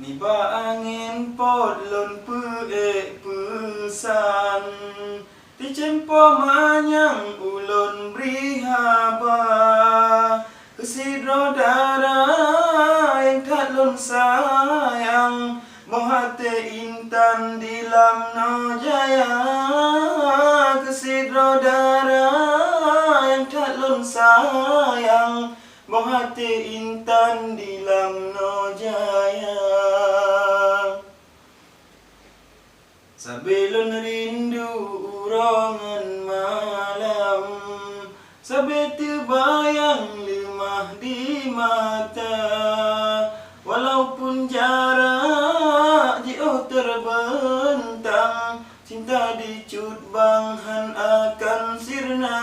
Niba angin pot lon pesan Ti cempo manyang ulun brihaba Kesidro darah yang tak lon sayang Mohate intan di lamno jaya Kesidro darah yang tak lon sayang Mohate intan di lamno jaya Sabilun rindu urongan malam Sabe terbayang lemah di mata Walaupun jarak jauh terbentang Cinta dicut banghan akan sirna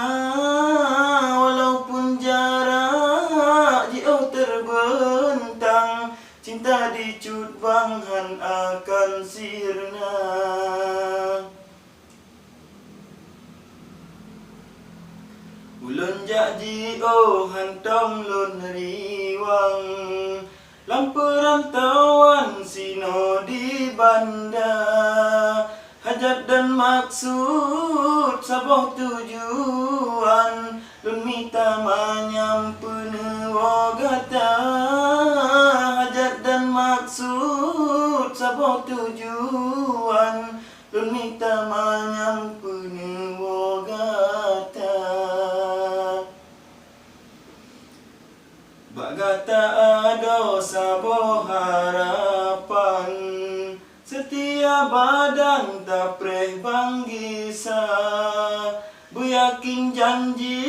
Walaupun jarak jauh terbentang Cinta dicut banghan akan sirna Ulun janji hantong lun riwang Lampu rantauan sino di banda Hajat dan maksud saboh tujuan Lun mita manyampen wogata Hajat dan maksud saboh tujuan Lun mita manyampen wogata Bagata ado saboh harapan Setia badan tak preh banggisa Buyakin janji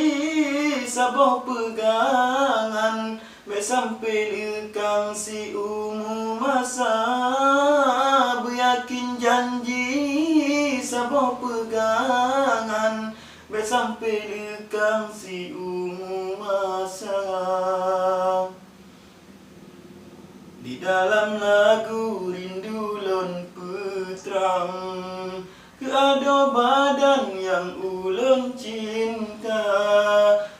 saboh pegangan Be sampai lekang si umu masa Buyakin janji saboh pegangan Be sampai lekang si umu masa Di dalam lagu rindu lon putrang Keado badan yang ulun cinta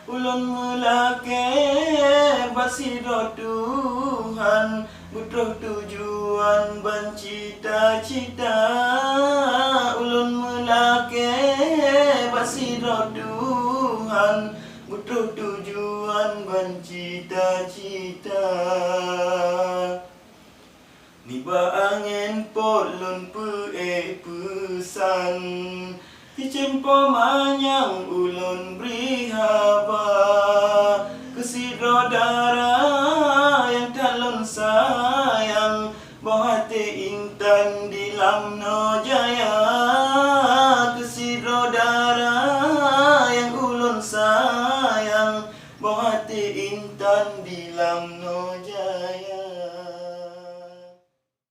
Ulun melake basido Tuhan Butuh tujuan ban cita-cita Ulun melake basido Tuhan Butuh tujuan ban cita-cita Niba angin pot lon pesan Ti cempo manyang ulun brihaba Kesidro darah yang tak lon sayang Mohate intan di lamno jaya Kesidro darah yang ulun sayang Mohate intan di lamno jaya